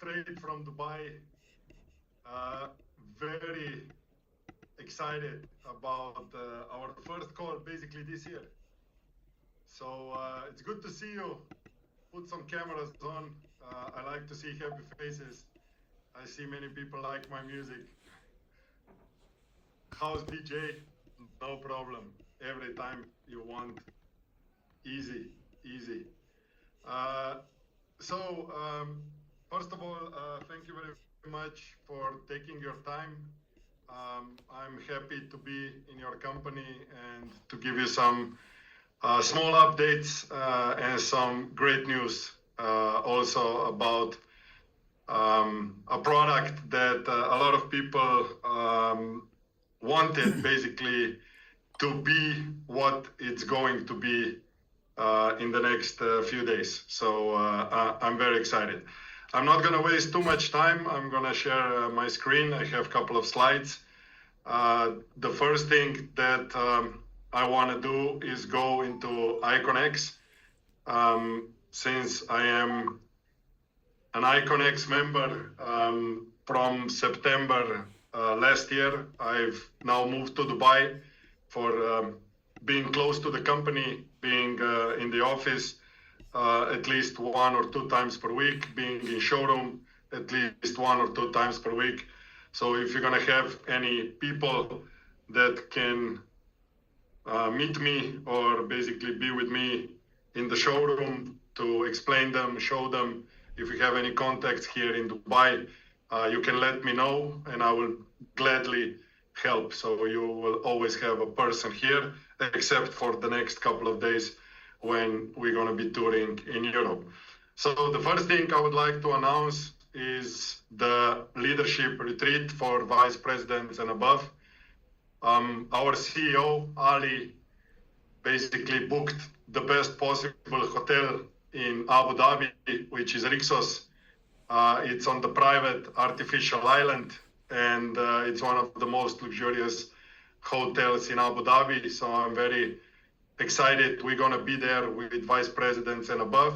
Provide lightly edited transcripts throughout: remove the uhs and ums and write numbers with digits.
straight from Dubai. Very excited about our first call basically this year. So it's good to see you. Put some cameras on. I like to see happy faces. I see many people like my music. House DJ, no problem. Every time you want. Easy, easy. First of all, thank you very much for taking your time. I'm happy to be in your company and to give you some small updates and some great news also about a product that a lot of people wanted basically to be what it's going to be in the next few days. So I'm very excited. I'm not going to waste too much time. I'm going to share my screen. I have a couple of slides. The first thing that I want to do is go into IconX. Since I am an IconX member from September last year, I've now moved to Dubai for being close to the company, being in the office at least 1 or 2 times per week, being in showroom at least 1 or 2 times per week. So if you're gonna have any people that can meet me or basically be with me in the showroom to explain them, show them, if you have any contacts here in Dubai, you can let me know and I will gladly help. So you will always have a person here, except for the next couple of days when we're going to be touring in Europe. So the first thing I would like to announce is the leadership retreat for vice presidents and above. Our CEO, Ali, basically booked the best possible hotel in Abu Dhabi, which is Rixos. It's on the private artificial island, and it's one of the most luxurious hotels in Abu Dhabi. So I'm very excited. We're going to be there with vice presidents and above.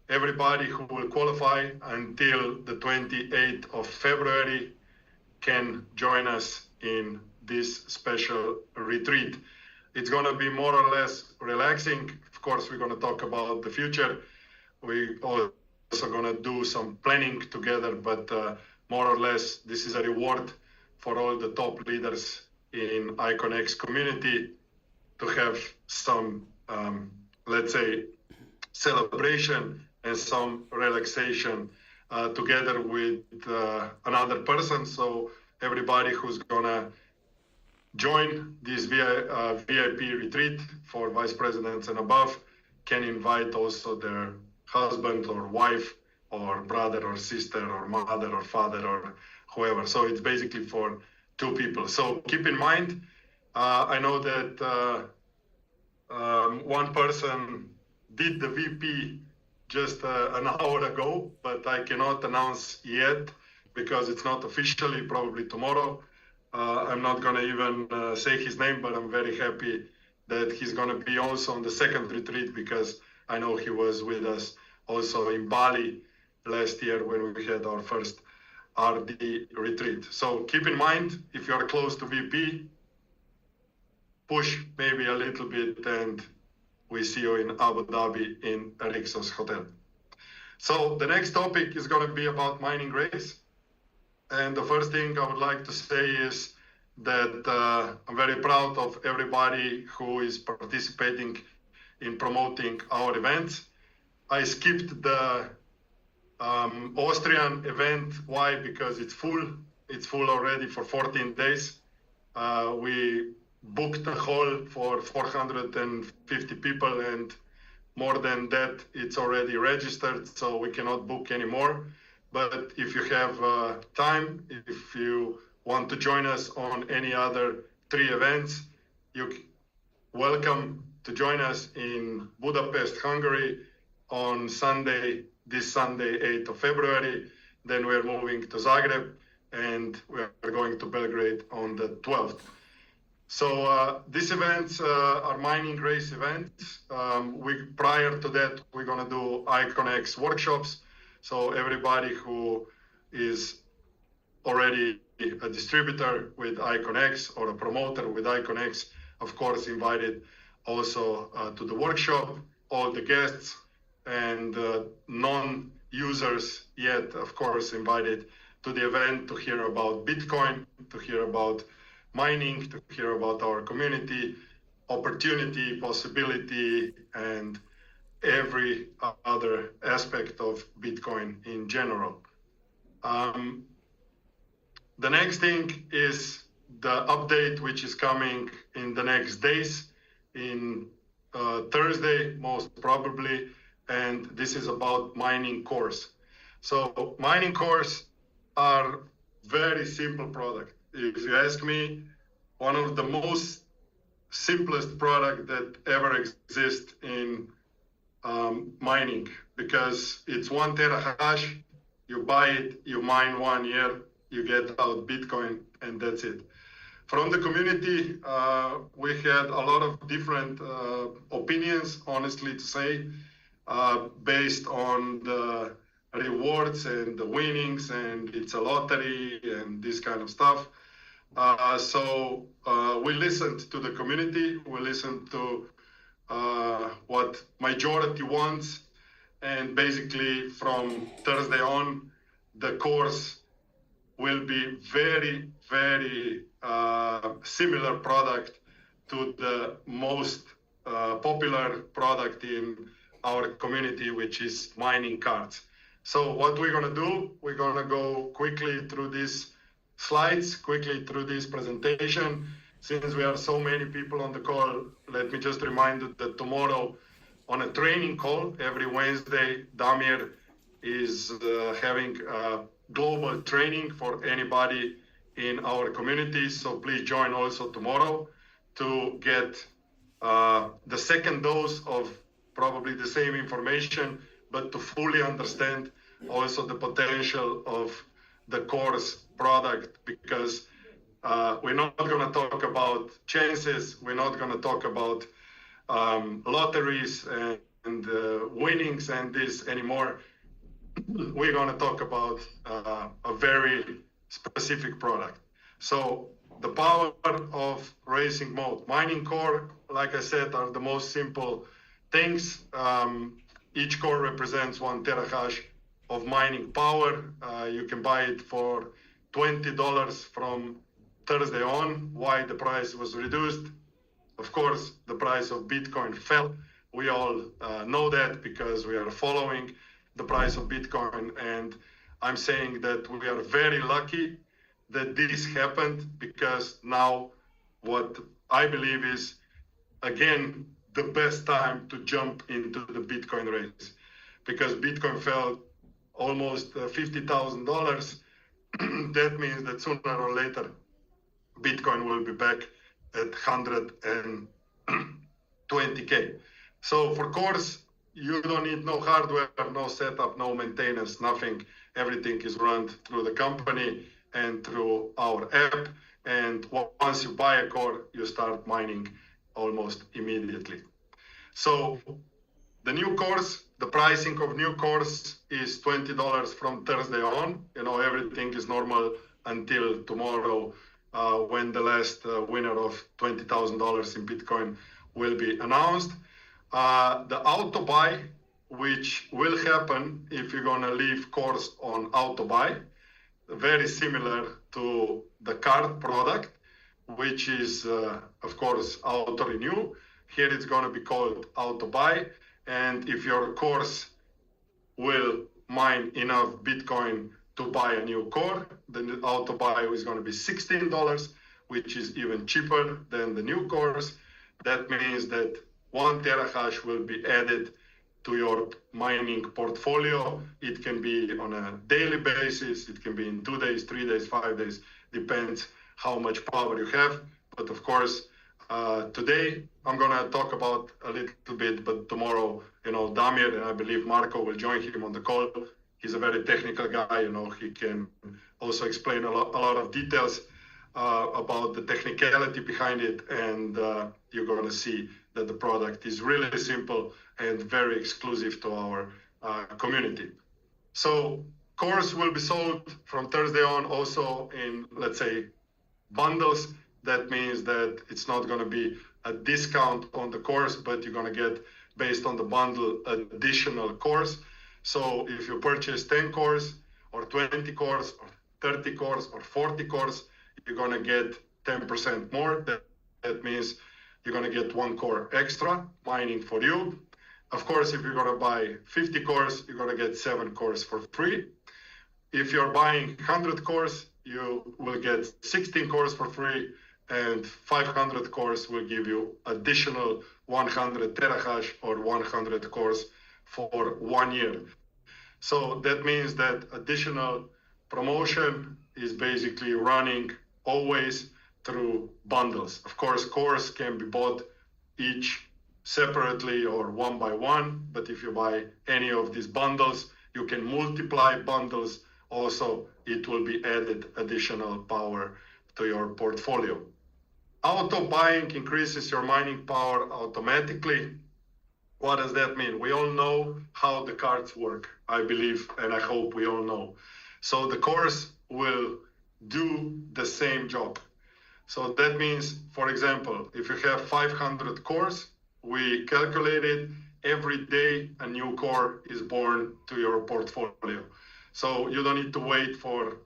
Everybody who will qualify until the 28th of February can join us in this special retreat. It's going to be more or less relaxing. Of course, we're going to talk about the future. We also going to do some planning together, but more or less, this is a reward for all the top leaders in IconX community to have some, let's say, celebration and some relaxation together with another person. So everybody who's gonna join this VIP retreat for vice presidents and above can invite also their husband or wife or brother or sister or mother or father or whoever. So it's basically for 2 people. So keep in mind, I know that one person did the VP just an hour ago, but I cannot announce yet because it's not officially, probably tomorrow. I'm not going to even say his name, but I'm very happy that he's going to be also on the second retreat because I know he was with us also in Bali last year when we had our first RD retreat. So keep in mind, if you're close to VP, push maybe a little bit and we see you in Abu Dhabi in Rixos Hotel. So the next topic is going to be about mining race. And the first thing I would like to say is that I'm very proud of everybody who is participating in promoting our events. I skipped the Austrian event. Why? Because it's full. It's full already for 14 days. We booked a hall for 450 people, and more than that, it's already registered, so we cannot book anymore. But if you have time, if you want to join us on any other 3 events, you're welcome to join us in Budapest, Hungary on Sunday, this Sunday, 8th of February. Then we're moving to Zagreb and we're going to Belgrade on the 12th. So these events are mining race events. Prior to that, we're going to do IconX workshops. So everybody who is already a distributor with IconX or a promoter with IconX, of course, invited also to the workshop, all the guests, and non-users yet, of course, invited to the event to hear about Bitcoin, to hear about mining, to hear about our community, opportunity, possibility, and every other aspect of Bitcoin in general. The next thing is the update, which is coming in the next days, in Thursday, most probably, and this is about mining cores. So mining cores are very simple product. If you ask me, one of the most simplest product that ever exists in mining, because it's 1 terahash, you buy it, you mine 1 year, you get out Bitcoin, and that's it. From the community, we had a lot of different opinions, honestly to say, based on the rewards and the winnings, and it's a lottery and this kind of stuff. So we listened to the community, we listened to what majority wants, and basically from Thursday on, the course will be very, very similar product to the most popular product in our community, which is mining cards. So what we're gonna do, we're gonna go quickly through these slides, quickly through this presentation. Since we are so many people on the call, let me just remind you that tomorrow on a training call, every Wednesday, Damir is having a global training for anybody in our community. So please join also tomorrow to get the second dose of probably the same information, but to fully understand also the potential of the course product, because we're not going to talk about chances, we're not going to talk about lotteries and winnings and this anymore. We're going to talk about a very specific product. So the power of racing mode. Mining core, like I said, are the most simple things. Each core represents 1 terahash of mining power. You can buy it for $20 from Thursday on. Why the price was reduced? Of course, the price of Bitcoin fell. We all know that because we are following the price of Bitcoin. And I'm saying that we are very lucky that this happened, because now what I believe is, again, the best time to jump into the Bitcoin race, because Bitcoin fell almost $50,000. That means that sooner or later, Bitcoin will be back at 120K. So for course, you don't need no hardware, no setup, no maintenance, nothing. Everything is run through the company and through our app. And once you buy a core, you start mining almost immediately. So the new course, the pricing of new course is $20 from Thursday on. You know, everything is normal until tomorrow, when the last winner of $20,000 in Bitcoin will be announced. The auto buy, which will happen if you're gonna leave course on auto buy, very similar to the card product, which is of course auto renew. Here it's gonna be called auto buy, and if your course will mine enough Bitcoin to buy a new core, then the auto buy is going to be $16, which is even cheaper than the new cores. That means that 1 terahash will be added to your mining portfolio. It can be on a daily basis, it can be in 2 days, 3 days, 5 days, depends how much power you have. But of course, today I'm gonna talk about a little bit, but tomorrow, you know, Damir and I believe Marco will join him on the call. He's a very technical guy, you know, he can also explain a lot of details about the technicality behind it, and you're gonna see that the product is really simple and very exclusive to our community. So course will be sold from Thursday on also in, let's say, bundles. That means that it's not going to be a discount on the course, but you're going to get, based on the bundle, additional course. So if you purchase 10 course or 20 course or 30 course or 40 course, you're going to get 10% more. That means you're going to get 1 core extra mining for you. Of course, if you're going to buy 50 cores, you're going to get 7 cores for free. If you're buying 100 cores, you will get 16 cores for free, and 500 cores will give you additional 100 terahash or 100 cores for 1 year. So that means that additional promotion is basically running always through bundles. Of course, cores can be bought each separately or one by one, but if you buy any of these bundles, you can multiply bundles. Also, it will be added additional power to your portfolio. Auto buying increases your mining power automatically. What does that mean? We all know how the cards work, I believe, and I hope we all know. So the cores will do the same job. So that means, for example, if you have 500 cores, we calculated every day a new core is born to your portfolio. So you don't need to wait for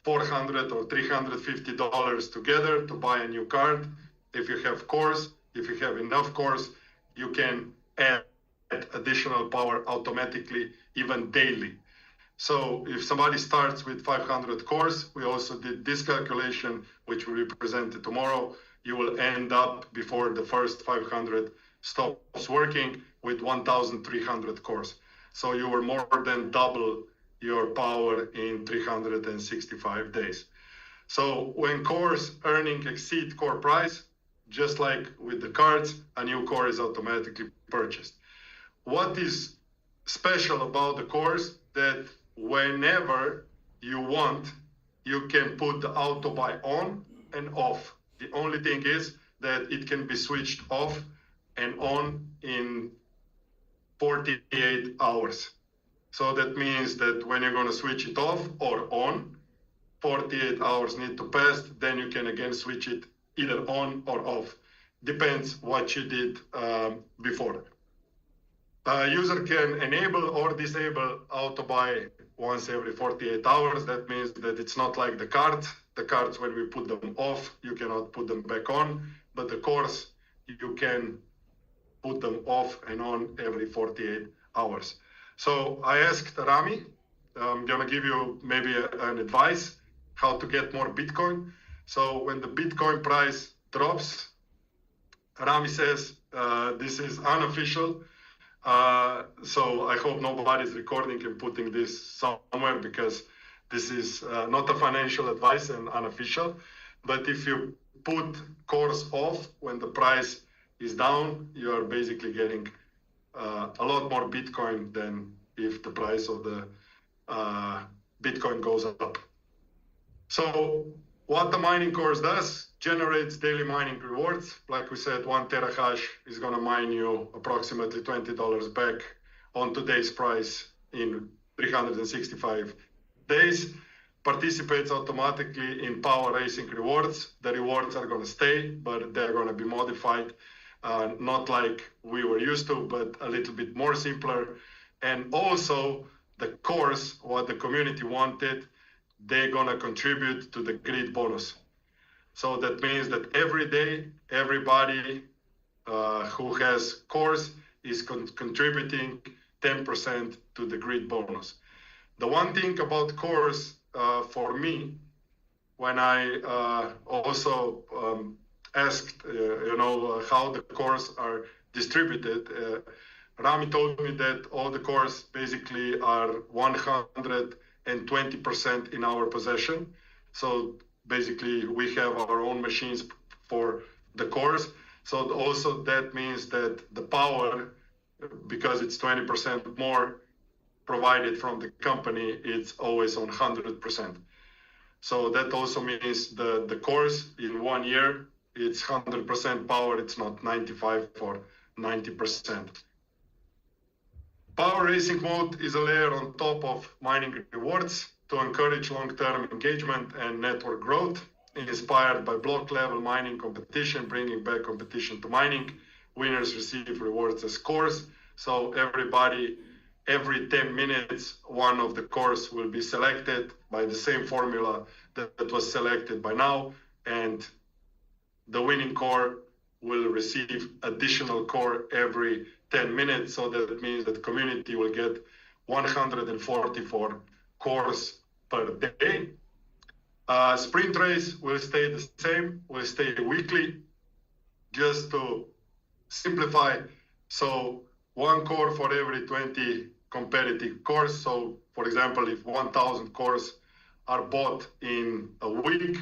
$400 or $350 together to buy a new card. If you have cores, if you have enough cores, you can add additional power automatically, even daily. So if somebody starts with 500 cores, we also did this calculation, which will be presented tomorrow. You will end up, before the first 500 stops working, with 1,300 cores. So you were more than double your power in 365 days. So when cores earning exceed core price, just like with the cards, a new core is automatically purchased. What is special about the cores? That whenever you want, you can put the auto buy on and off. The only thing is that it can be switched off and on in 48 hours. So that means that when you're going to switch it off or on, 48 hours need to pass, then you can again switch it either on or off. Depends what you did before. A user can enable or disable auto buy once every 48 hours. That means that it's not like the cards. The cards, when we put them off, you cannot put them back on, but the cores, you can put them off and on every 48 hours. So I asked Rami, I'm gonna give you maybe an advice how to get more Bitcoin. So when the Bitcoin price drops, Rami says, this is unofficial. So I hope nobody's recording and putting this somewhere, because this is not a financial advice and unofficial. But if you put cores off when the price is down, you are basically getting a lot more Bitcoin than if the price of the Bitcoin goes up. So what the mining course does, generates daily mining rewards. Like we said, 1 terahash is going to mine you approximately $20 back on today's price in 365 days. Participates automatically in power racing rewards. The rewards are going to stay, but they're going to be modified. Not like we were used to, but a little bit more simpler. And also the course, what the community wanted, they're going to contribute to the grid bonus. So that means that every day, everybody who has cores is contributing 10% to the grid bonus. The one thing about cores for me, when I also asked, how the cores are distributed, Rami told me that all the cores basically are 120% in our possession. So basically we have our own machines for the cores. So also that means that the power, because it's 20% more provided from the company, it's always on 100%. So that also means the cores in 1 year, it's 100% power. It's not 95 or 90%. Power Racing Mode is a layer on top of mining rewards to encourage long-term engagement and network growth, inspired by block-level mining competition, bringing back competition to mining. Winners receive rewards as cores. So everybody, every 10 minutes, one of the cores will be selected by the same formula that was selected by now, and the winning core will receive additional core every 10 minutes. So that means that the community will get 144 cores per day. Sprint race will stay the same, will stay weekly, just to simplify. So one core for every 20 competitive cores. So for example, if 1,000 cores are bought in a week,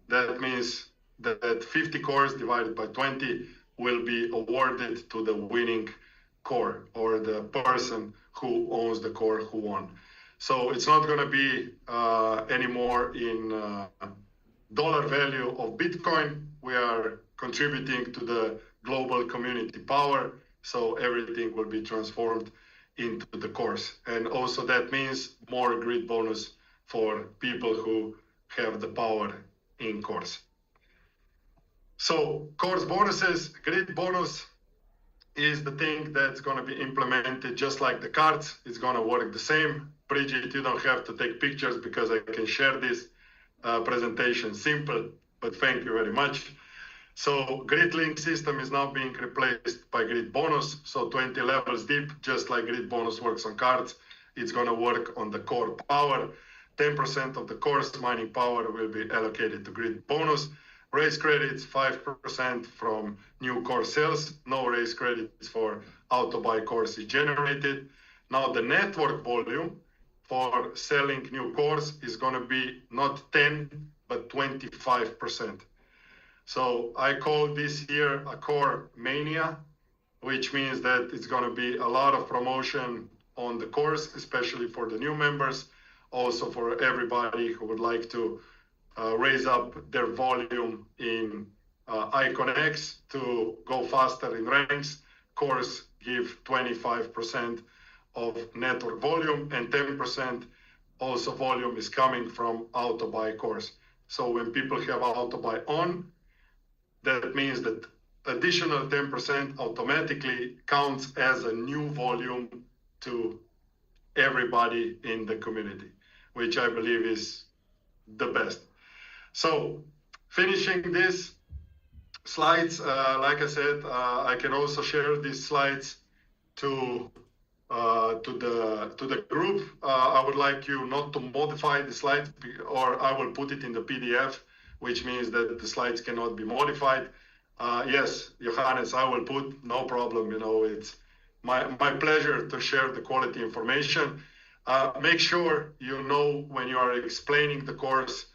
that means that 50 cores divided by 20 will be awarded to the winning core, or the person who owns the core who won. So it's not going to be anymore in dollar value of Bitcoin. We are contributing to the global community power, so everything will be transformed into the cores. And also that means more grid bonus for people who have the power in cores. So cores bonuses, grid bonus is the thing that's going to be implemented just like the cards. It's going to work the same. Bridget, you don't have to take pictures because I can share this presentation simple, but thank you very much. So grid link system is now being replaced by grid bonus. So 20 levels deep, just like grid bonus works on cards, it's going to work on the core power. 10% of the core's mining power will be allocated to grid bonus. Race credits, 5% from new core sales. No race credits for auto buy cores is generated. Now the network volume for selling new cores is going to be not 10, but 25%. So I call this year a core mania, which means that it's going to be a lot of promotion on the cores, especially for the new members, also for everybody who would like to raise up their volume in IconX to go faster in ranks. Cores give 25% of network volume, and 10% also volume is coming from auto buy cores. So when people have auto buy on, that means that additional 10% automatically counts as a new volume to everybody in the community, which I believe is the best. So finishing these slides, like I said, I can also share these slides to the group. I would like you not to modify the slides, or I will put it in the PDF, which means that the slides cannot be modified. Yes, Johannes, I will put, no problem. You know, it's my pleasure to share the quality information. Make sure you know when you are explaining the course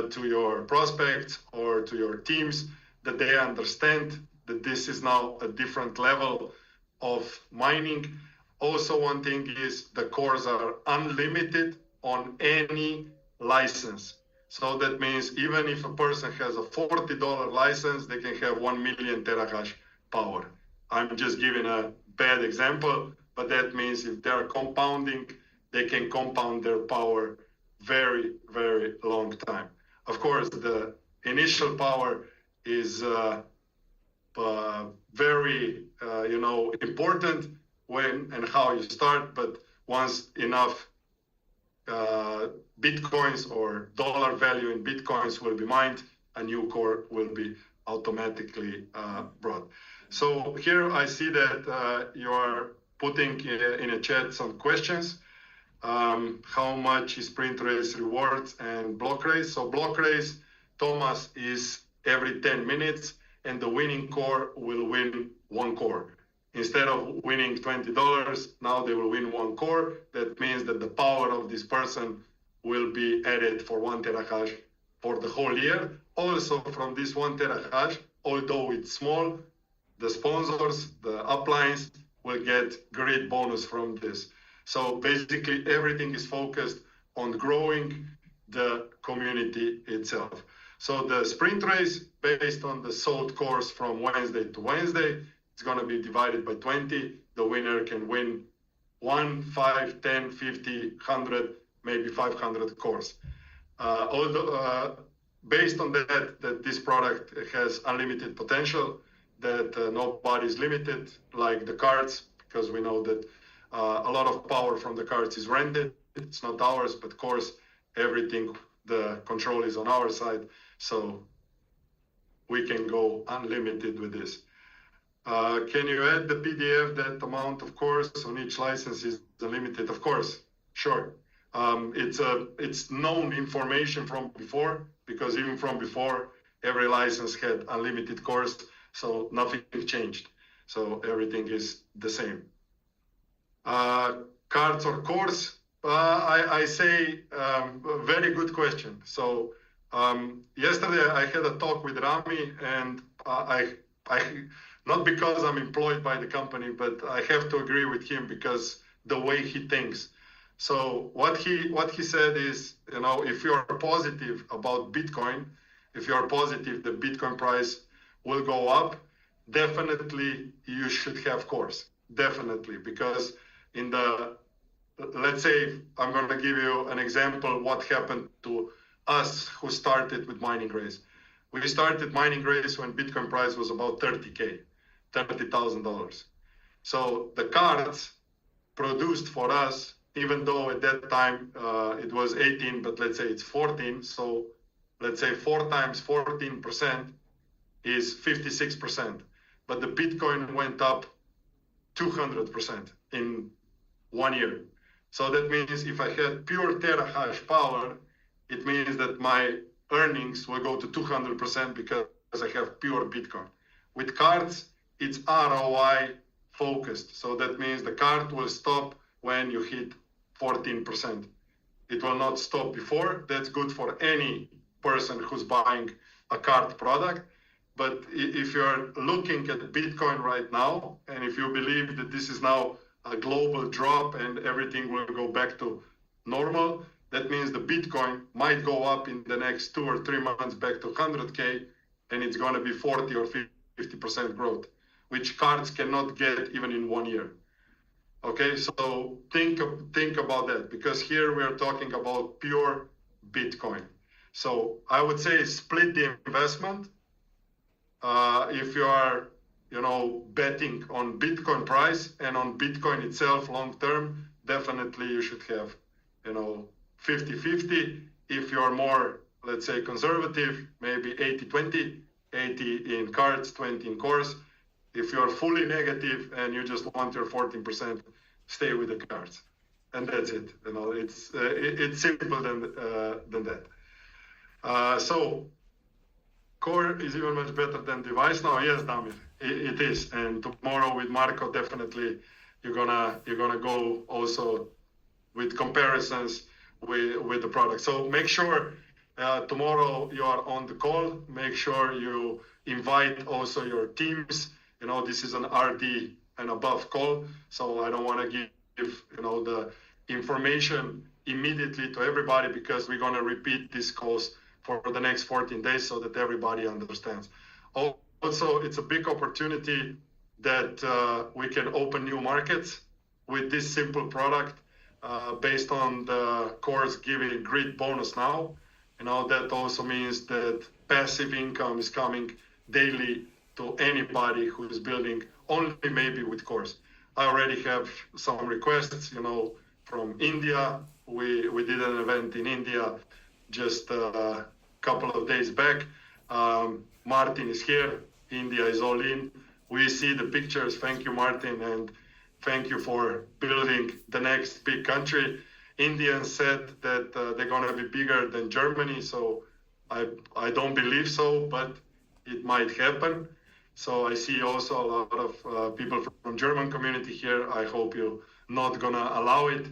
to your prospects or to your teams, that they understand that this is now a different level of mining. Also, one thing is the cores are unlimited on any license. So that means even if a person has a $40 license, they can have 1 million terahash power. I'm just giving a bad example, but that means if they're compounding, they can compound their power very, very long time. Of course, the initial power is very, important when and how you start, but once enough Bitcoins or dollar value in Bitcoins will be mined, a new core will be automatically brought. So here I see that you are putting in a chat some questions. How much is sprint race rewards and block race? So block race, Thomas, is every 10 minutes, and the winning core will win one core. Instead of winning $20, now they will win one core. That means that the power of this person will be added for 1 terahash for the whole year. Also from this 1 terahash, although it's small, the sponsors, the uplines will get grid bonus from this. So basically everything is focused on growing the community itself. So the sprint race, based on the sold cores from Wednesday to Wednesday, it's going to be divided by 20. The winner can win 1, 5, 10, 50, 100, maybe 500 cores. Although based on that this product has unlimited potential, that nobody's limited like the cards, because we know that a lot of power from the cards is rented. It's not ours, but of course, everything, the control is on our side. So we can go unlimited with this. Can you add the PDF, that amount, of course, on each license is unlimited? Of course, sure. It's known information from before, because even from before, every license had unlimited cores, so nothing changed. So everything is the same. Cards or cores? I say very good question. So yesterday I had a talk with Rami, and I not because I'm employed by the company, but I have to agree with him because the way he thinks. So what he said is, you know, if you're positive about Bitcoin, if you're positive the Bitcoin price will go up, definitely you should have cores. Definitely, because in the, let's say, I'm going to give you an example what happened to us who started with mining race. We started mining race when Bitcoin price was about $30,000. So the cards produced for us, even though at that time it was 18, but let's say it's 14. So let's say 4 times 14% is 56%. But the Bitcoin went up 200% in 1 year. So that means if I had pure terahash power, it means that my earnings will go to 200% because I have pure Bitcoin. With cards, it's ROI focused. So that means the card will stop when you hit 14%. It will not stop before. That's good for any person who's buying a card product. But if you're looking at Bitcoin right now, and if you believe that this is now a global drop and everything will go back to normal, that means the Bitcoin might go up in the next 2 or 3 months back to 100K, and it's going to be 40 or 50% growth, which cards cannot get even in 1 year. Okay, so think about that, because here we are talking about pure Bitcoin. So I would say split the investment. If you are, you know, betting on Bitcoin price and on Bitcoin itself long term, definitely you should have, you know, 50-50. If you're more, let's say, conservative, maybe 80-20, 80 in cards, 20 in cores. If you're fully negative and you just want your 14%, stay with the cards, and that's it. You know, it's simple than that. So core is even much better than device now. Yes, Damir, it is. And tomorrow with Marco, definitely you're gonna go also with comparisons with the product. So make sure tomorrow you are on the call. Make sure you invite also your teams. You know, this is an RD and above call, so I don't want to give, you know, the information immediately to everybody, because we're going to repeat these calls for the next 14 days so that everybody understands. Also, it's a big opportunity that we can open new markets with this simple product based on the cores giving great bonus now. You know, that also means that passive income is coming daily to anybody who is building only maybe with cores. I already have some requests, you know, from India. We did an event in India just a couple of days back. Martin is here. India is all in. We see the pictures. Thank you, Martin, and thank you for building the next big country. Indians said that they're going to be bigger than Germany, so I don't believe so, but it might happen. So I see also a lot of people from German community here. I hope you're not gonna allow it.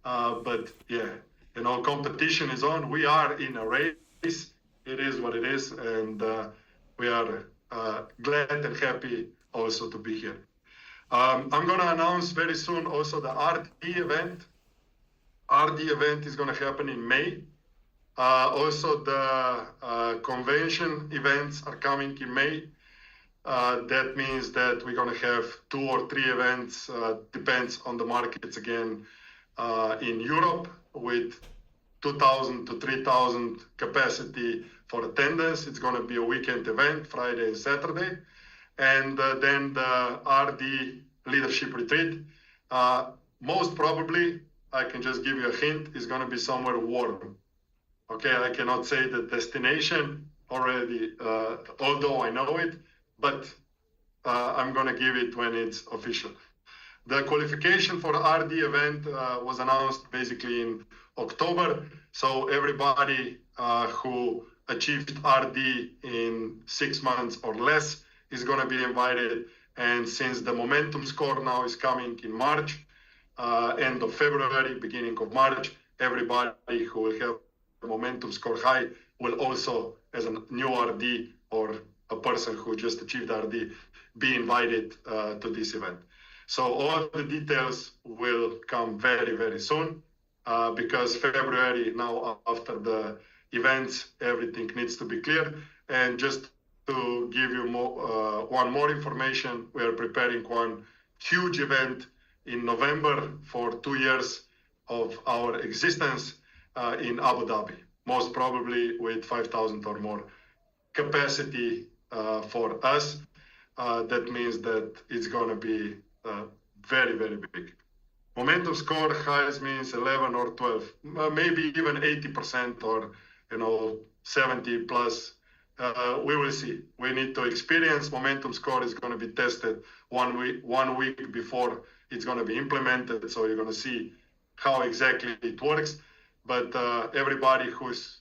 But yeah, you know, competition is on. We are in a race. It is what it is. And we are glad and happy also to be here. I'm gonna announce very soon also the RD event. RD event is gonna happen in May. Also the convention events are coming in May. That means that we're going to have 2 or 3 events, depends on the markets again, in Europe with 2,000 to 3,000 capacity for attendance. It's going to be a weekend event, Friday and Saturday. And then the RD leadership retreat. Most probably, I can just give you a hint, is going to be somewhere warm. Okay, I cannot say the destination already, although I know it, but I'm going to give it when it's official. The qualification for the RD event was announced basically in October. So everybody who achieved RD in 6 months or less is going to be invited. And since the momentum score now is coming in March, end of February, beginning of March, everybody who will have a momentum score high will also, as a new RD or a person who just achieved RD, be invited to this event. So all the details will come very, very soon, because February now, after the events, everything needs to be clear. And just to give you one more information, we are preparing one huge event in November for 2 years of our existence in Abu Dhabi, most probably with 5,000 or more capacity for us. That means that it's going to be very, very big. Momentum score highs means 11 or 12, maybe even 80% or 70 plus. We will see. We need to experience. Momentum score is going to be tested 1 week before it's going to be implemented. So you're going to see how exactly it works. But everybody who's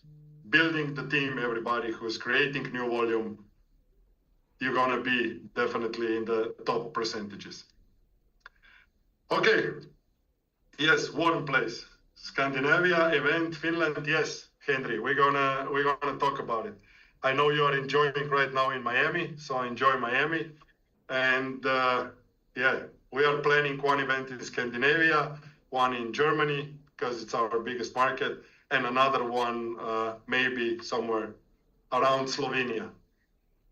building the team, everybody who's creating new volume, you're going to be definitely in the top percentages. Okay. Yes, warm place. Scandinavia event, Finland. Yes, Henry, we're gonna talk about it. I know you are enjoying right now in Miami, so enjoy Miami. And yeah, we are planning one event in Scandinavia, one in Germany, because it's our biggest market, and another one maybe somewhere around Slovenia,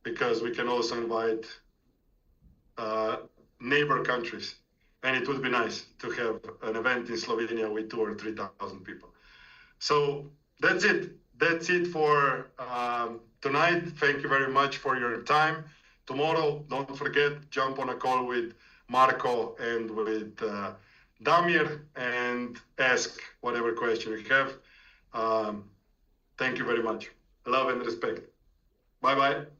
because we can also invite neighbor countries. And it would be nice to have an event in Slovenia with 2,000 or 3,000 people. So that's it. That's it for tonight. Thank you very much for your time. Tomorrow, don't forget, jump on a call with Marco and with Damir and ask whatever question you have. Thank you very much. Love and respect. Bye-bye.